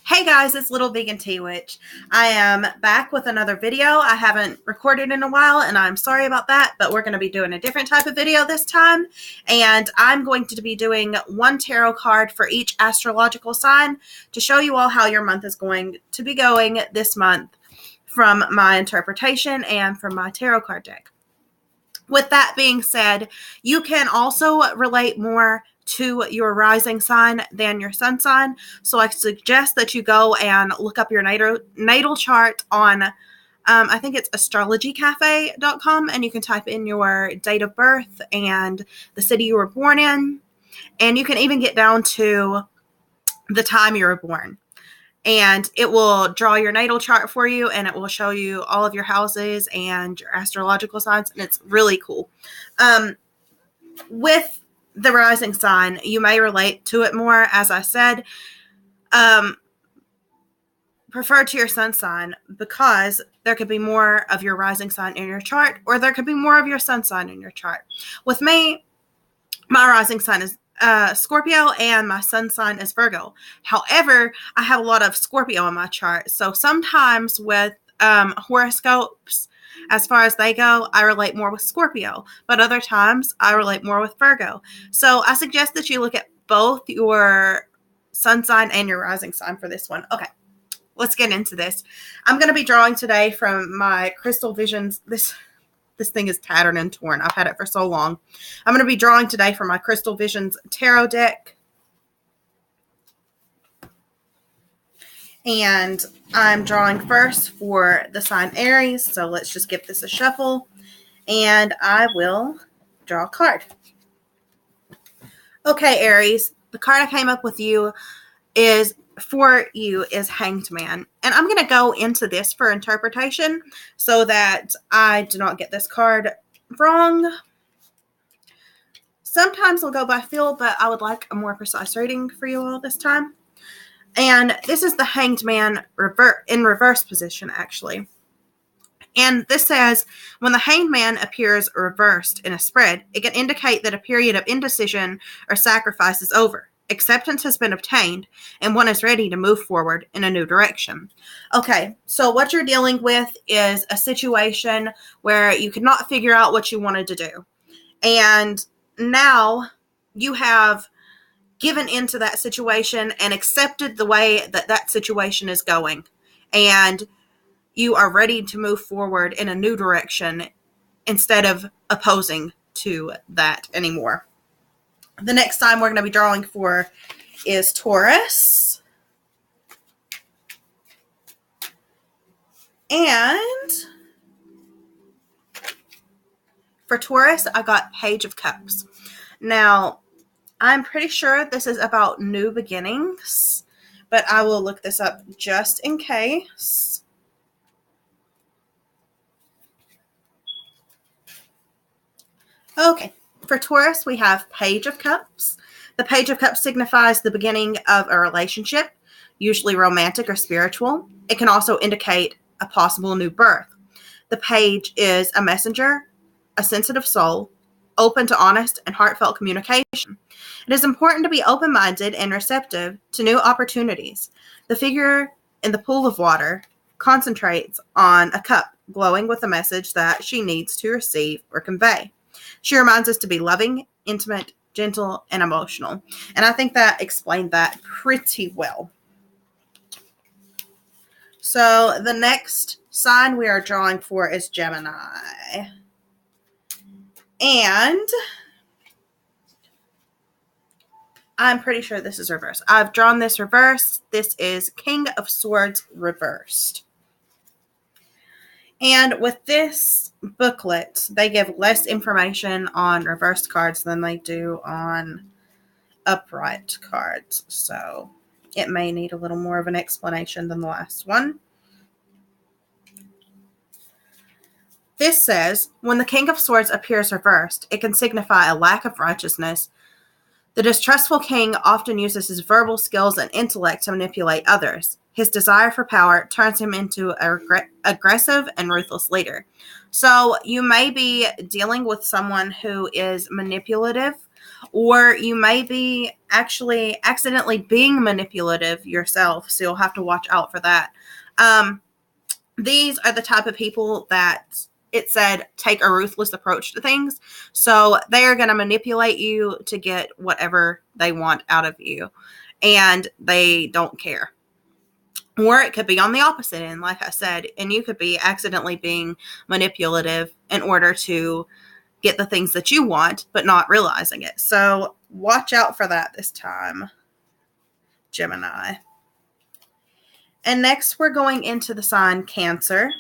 Hey guys, it's Little Vegan Tea Witch. I am back with another video. I haven't recorded in a while and I'm sorry about that, but we're going to be doing a different type of video this time. And I'm going to be doing one tarot card for each astrological sign to show you all how your month is going to be going this month from my interpretation and from my tarot card deck. With that being said, you can also relate more to your rising sign than your sun sign. So I suggest that you go and look up your natal chart on, I think it's astrologycafe.com, and you can type in your date of birth and the city you were born in. And you can even get down to the time you were born. And it will draw your natal chart for you, and it will show you all of your houses and your astrological signs, and it's really cool. With the rising sign, you may relate to it more, as I said. Prefer to your sun sign because there could be more of your rising sign in your chart, or there could be more of your sun sign in your chart. With me, my rising sign is Scorpio and my sun sign is Virgo. However, I have a lot of Scorpio in my chart. So sometimes with horoscopes, as far as they go, I relate more with Scorpio, but other times I relate more with Virgo. So I suggest that you look at both your sun sign and your rising sign for this one. Okay, let's get into this. I'm going to be drawing today from my Crystal Visions. This thing is tattered and torn. I've had it for so long. I'm going to be drawing today from my Crystal Visions tarot deck. And I'm drawing first for the sign Aries. So let's just give this a shuffle. And I will draw a card. Okay, Aries. The card I came up with you is Hanged Man. And I'm going to go into this for interpretation so that I do not get this card wrong. Sometimes I'll go by feel, but I would like a more precise reading for you all this time. And this is the Hanged Man in reverse position, actually. And this says, when the Hanged Man appears reversed in a spread, it can indicate that a period of indecision or sacrifice is over. Acceptance has been obtained, and one is ready to move forward in a new direction. Okay, so what you're dealing with is a situation where you could not figure out what you wanted to do. And now you have given into that situation and accepted the way that situation is going. And you are ready to move forward in a new direction instead of opposing to that anymore. The next sign we're going to be drawing for is Taurus. And for Taurus, I got Page of Cups. Now, I'm pretty sure this is about new beginnings, but I will look this up just in case. Okay, for Taurus, we have Page of Cups. The Page of Cups signifies the beginning of a relationship, usually romantic or spiritual. It can also indicate a possible new birth. The Page is a messenger, a sensitive soul, open to honest and heartfelt communication. It is important to be open-minded and receptive to new opportunities. The figure in the pool of water concentrates on a cup glowing with a message that she needs to receive or convey. She reminds us to be loving, intimate, gentle, and emotional. And I think that explained that pretty well. So the next sign we are drawing for is Gemini. And I'm pretty sure this is reversed. I've drawn this reversed. This is King of Swords reversed. And with this booklet, they give less information on reversed cards than they do on upright cards. So it may need a little more of an explanation than the last one. This says, when the King of Swords appears reversed, it can signify a lack of righteousness. The distrustful king often uses his verbal skills and intellect to manipulate others. His desire for power turns him into an aggressive and ruthless leader. So you may be dealing with someone who is manipulative or you may be actually accidentally being manipulative yourself, so you'll have to watch out for that. These are the type of people that it said take a ruthless approach to things. So they are going to manipulate you to get whatever they want out of you, and they don't care. Or it could be on the opposite end, like I said, and you could be accidentally being manipulative in order to get the things that you want, but not realizing it. So watch out for that this time, Gemini. And next we're going into the sign Cancer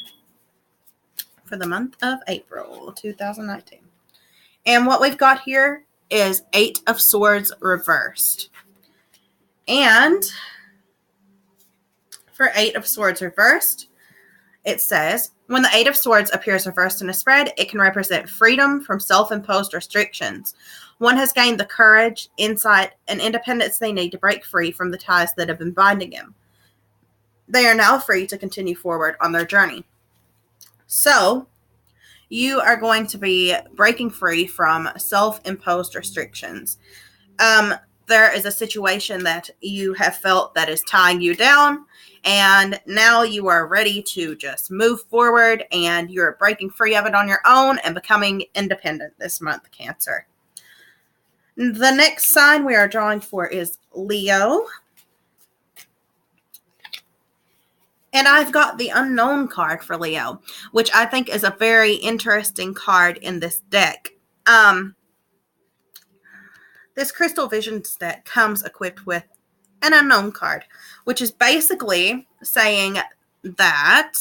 for the month of April 2019. And what we've got here is 8 of Swords reversed. And for 8 of Swords reversed, it says, when the 8 of Swords appears reversed in a spread, it can represent freedom from self-imposed restrictions. One has gained the courage, insight, and independence they need to break free from the ties that have been binding him. They are now free to continue forward on their journey. So, you are going to be breaking free from self-imposed restrictions. There is a situation that you have felt that is tying you down, and now you are ready to just move forward, and you're breaking free of it on your own and becoming independent this month, Cancer. The next sign we are drawing for is Leo. And I've got the Unknown card for Leo, which I think is a very interesting card in this deck. This Crystal Visions deck comes equipped with an Unknown card, which is basically saying that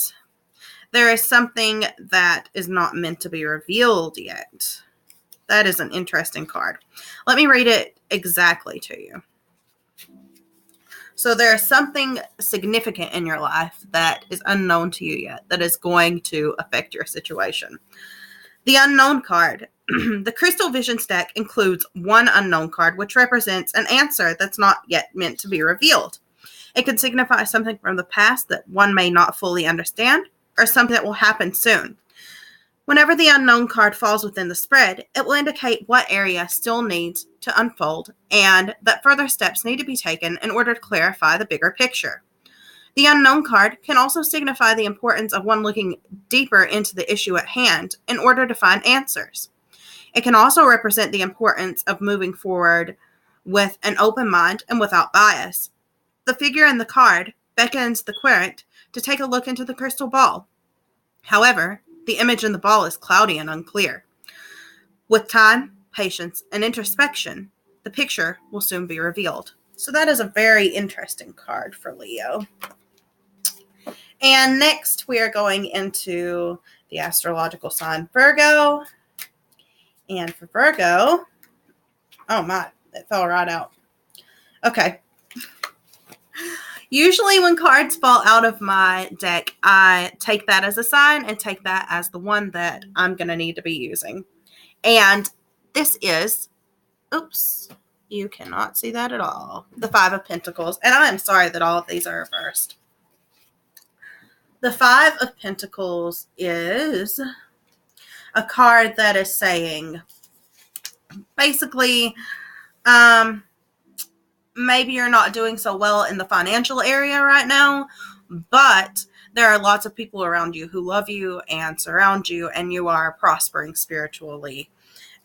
there is something that is not meant to be revealed yet. That is an interesting card. Let me read it exactly to you. So there is something significant in your life that is unknown to you yet, that is going to affect your situation. The Unknown card. The Crystal Visions deck includes one Unknown card, which represents an answer that's not yet meant to be revealed. It can signify something from the past that one may not fully understand, or something that will happen soon. Whenever the Unknown card falls within the spread, it will indicate what area still needs to unfold, and that further steps need to be taken in order to clarify the bigger picture. The Unknown card can also signify the importance of one looking deeper into the issue at hand in order to find answers. It can also represent the importance of moving forward with an open mind and without bias. The figure in the card beckons the querent to take a look into the crystal ball. However, the image in the ball is cloudy and unclear. With time, patience, and introspection, the picture will soon be revealed. So that is a very interesting card for Leo. And next we are going into the astrological sign Virgo. And for Virgo, oh my, it fell right out. Okay. Usually when cards fall out of my deck, I take that as a sign and take that as the one that I'm going to need to be using. And this is, oops, you cannot see that at all, the Five of Pentacles. And I am sorry that all of these are reversed. The Five of Pentacles is a card that is saying, basically, maybe you're not doing so well in the financial area right now, but there are lots of people around you who love you and surround you, and you are prospering spiritually.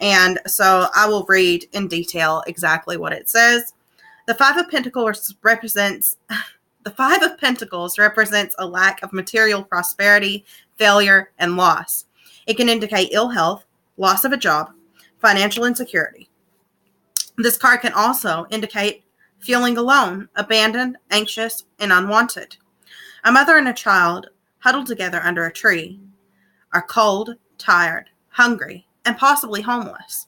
And so I will read in detail exactly what it says. The Five of Pentacles represents a lack of material prosperity, failure, and loss. It can indicate ill health, loss of a job, financial insecurity. This card can also indicate feeling alone, abandoned, anxious, and unwanted. A mother and a child, huddled together under a tree, are cold, tired, hungry, and possibly homeless.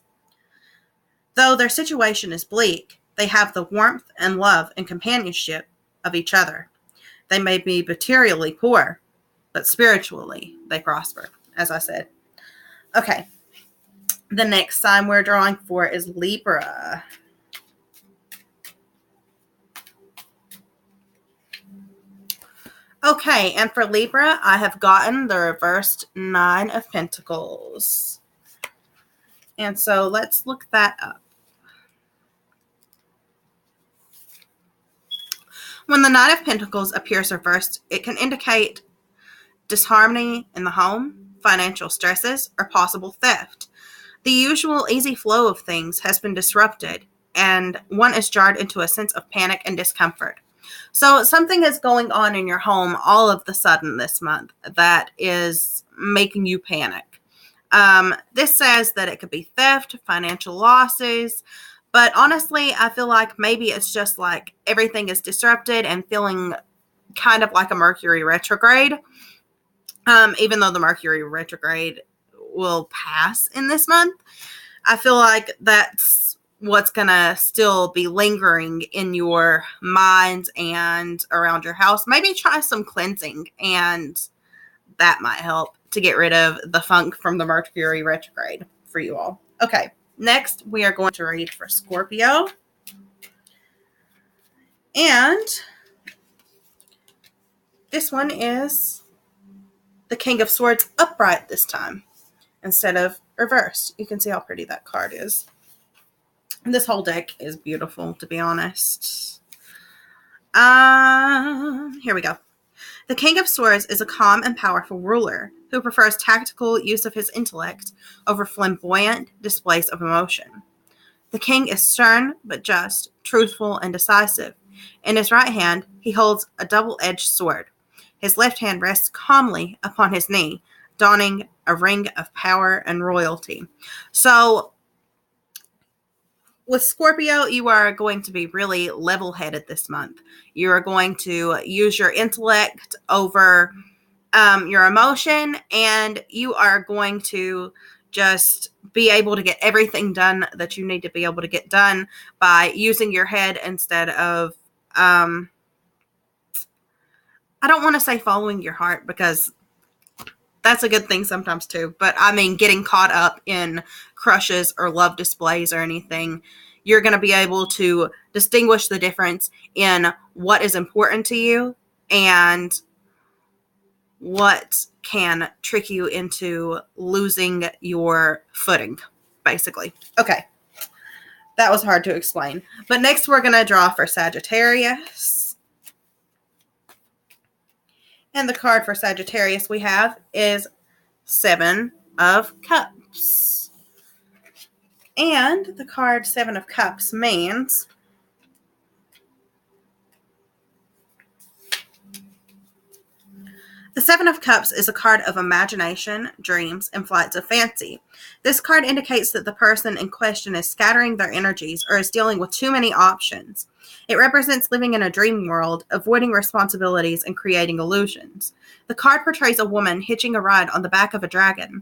Though their situation is bleak, they have the warmth and love and companionship of each other. They may be materially poor, but spiritually they prosper, as I said. Okay, the next sign we're drawing for is Libra. Okay, and for Libra, I have gotten the reversed Nine of Pentacles. And so let's look that up. When the Knight of Pentacles appears reversed, it can indicate disharmony in the home, financial stresses, or possible theft. The usual easy flow of things has been disrupted, and one is jarred into a sense of panic and discomfort. So something is going on in your home all of the sudden this month that is making you panic. This says that it could be theft, financial losses, but honestly, I feel like maybe it's just like everything is disrupted and feeling kind of like a Mercury retrograde. Even though the Mercury retrograde will pass in this month, I feel like that's what's going to still be lingering in your mind and around your house. Maybe try some cleansing, and that might help to get rid of the funk from the Mercury retrograde for you all. Okay, next we are going to read for Scorpio. And this one is the King of Swords upright this time instead of reversed. You can see how pretty that card is. This whole deck is beautiful, to be honest. Here we go. The King of Swords is a calm and powerful ruler who prefers tactical use of his intellect over flamboyant displays of emotion. The king is stern but just, truthful and decisive. In his right hand, he holds a double-edged sword. His left hand rests calmly upon his knee, donning a ring of power and royalty. So, with Scorpio, you are going to be really level-headed this month. You are going to use your intellect over your emotion, and you are going to just be able to get everything done that you need to be able to get done by using your head instead of, I don't want to say following your heart, because that's a good thing sometimes too. But I mean, getting caught up in crushes or love displays or anything, you're going to be able to distinguish the difference in what is important to you and what can trick you into losing your footing, basically. Okay. That was hard to explain. But next we're going to draw for Sagittarius. And the card for Sagittarius we have is Seven of Cups. And the card Seven of Cups means the Seven of Cups is a card of imagination, dreams, and flights of fancy. This card indicates that the person in question is scattering their energies or is dealing with too many options. It represents living in a dream world, avoiding responsibilities, and creating illusions. The card portrays a woman hitching a ride on the back of a dragon.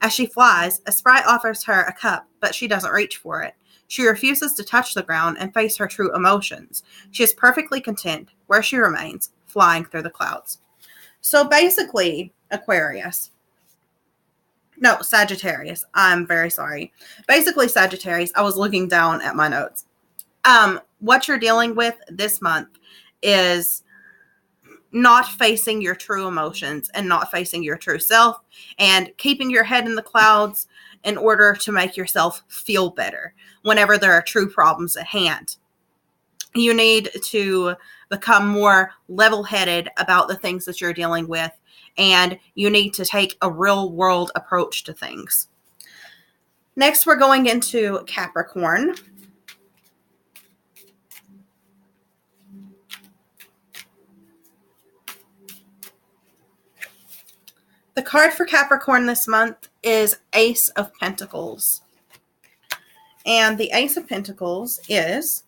As she flies, a sprite offers her a cup, but she doesn't reach for it. She refuses to touch the ground and face her true emotions. She is perfectly content where she remains, flying through the clouds. So basically, Sagittarius. I'm very sorry. Basically, Sagittarius, I was looking down at my notes. What you're dealing with this month is not facing your true emotions and not facing your true self and keeping your head in the clouds in order to make yourself feel better whenever there are true problems at hand. You need to become more level-headed about the things that you're dealing with, and you need to take a real-world approach to things. Next, we're going into Capricorn. The card for Capricorn this month is Ace of Pentacles. And the Ace of Pentacles is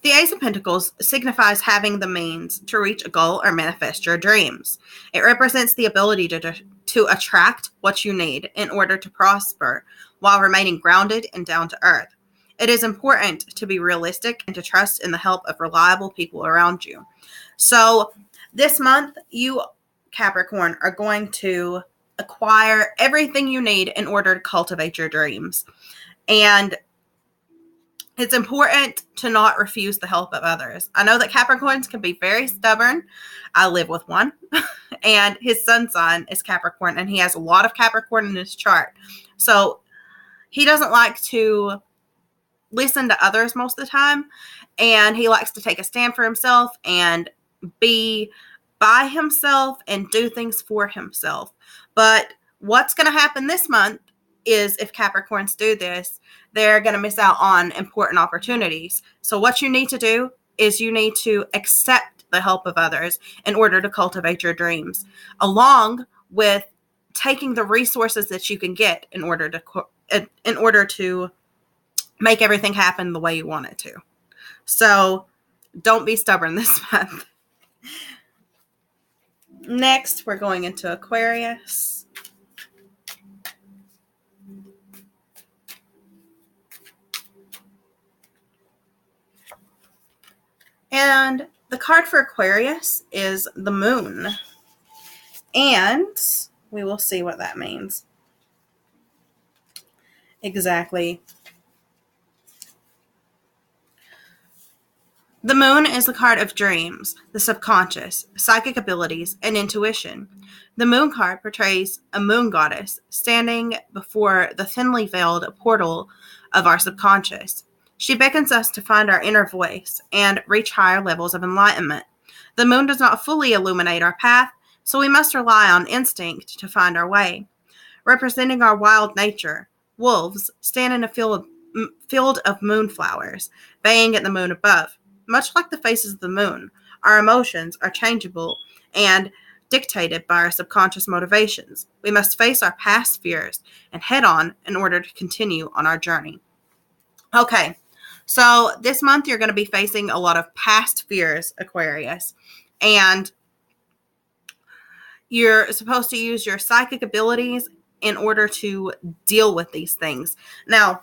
the Ace of Pentacles signifies having the means to reach a goal or manifest your dreams. It represents the ability to attract what you need in order to prosper while remaining grounded and down to earth. It is important to be realistic and to trust in the help of reliable people around you. So this month, you, Capricorn, are going to acquire everything you need in order to cultivate your dreams. And it's important to not refuse the help of others. I know that Capricorns can be very stubborn. I live with one. And his sun sign is Capricorn. And he has a lot of Capricorn in his chart. So he doesn't like to listen to others most of the time, and he likes to take a stand for himself and be by himself and do things for himself. But what's going to happen this month is, if Capricorns do this, they're going to miss out on important opportunities. So what you need to do is you need to accept the help of others in order to cultivate your dreams, along with taking the resources that you can get in order to make everything happen the way you want it to. So don't be stubborn this month. Next, we're going into Aquarius. And the card for Aquarius is the Moon. And we will see what that means. Exactly. The Moon is the card of dreams, the subconscious, psychic abilities, and intuition. The Moon card portrays a moon goddess standing before the thinly veiled portal of our subconscious. She beckons us to find our inner voice and reach higher levels of enlightenment. The moon does not fully illuminate our path, so we must rely on instinct to find our way. Representing our wild nature, wolves stand in a field of moonflowers, baying at the moon above. Much like the faces of the moon, our emotions are changeable and dictated by our subconscious motivations. We must face our past fears and head on in order to continue on our journey. Okay, so this month you're going to be facing a lot of past fears, Aquarius, and you're supposed to use your psychic abilities in order to deal with these things. Now,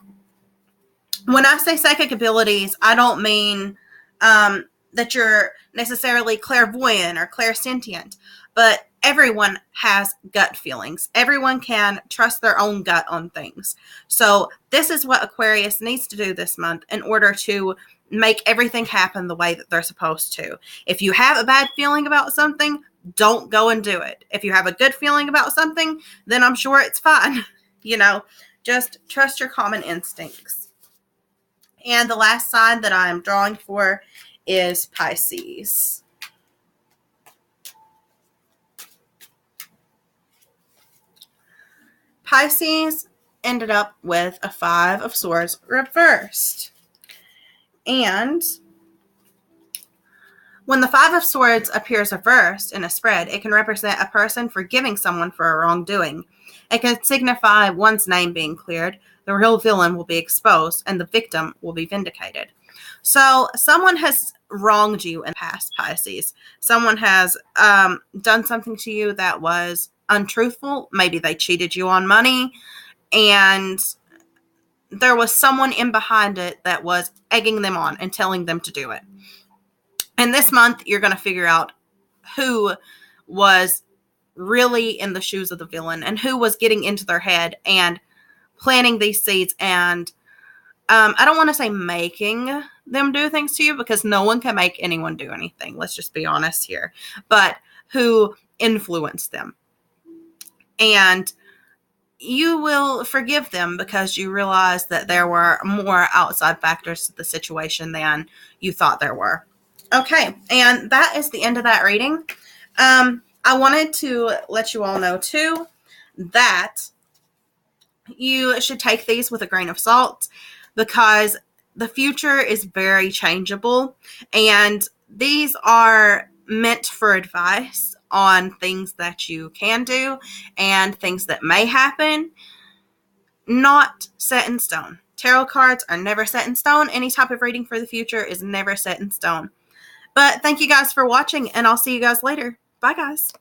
when I say psychic abilities, I don't mean that you're necessarily clairvoyant or clairsentient, but everyone has gut feelings. Everyone can trust their own gut on things. So this is what Aquarius needs to do this month in order to make everything happen the way that they're supposed to. If you have a bad feeling about something, don't go and do it. If you have a good feeling about something, then I'm sure it's fine. Just trust your common instincts. And the last sign that I'm drawing for is Pisces. Pisces ended up with a 5 of Swords reversed. And when the 5 of Swords appears reversed in a spread, it can represent a person forgiving someone for a wrongdoing. It can signify one's name being cleared, the real villain will be exposed, and the victim will be vindicated. So someone has wronged you in the past, Pisces. Someone has done something to you that was untruthful. Maybe they cheated you on money, and there was someone in behind it that was egging them on and telling them to do it. And this month, you're going to figure out who was really in the shoes of the villain and who was getting into their head and planting these seeds and I don't want to say making them do things to you, because no one can make anyone do anything. Let's just be honest here. But who influenced them. And you will forgive them because you realize that there were more outside factors to the situation than you thought there were. Okay, and that is the end of that reading. I wanted to let you all know, too, that you should take these with a grain of salt, because the future is very changeable, and these are meant for advice on things that you can do and things that may happen, not set in stone. Tarot cards are never set in stone. Any type of reading for the future is never set in stone. But thank you guys for watching, and I'll see you guys later. Bye, guys.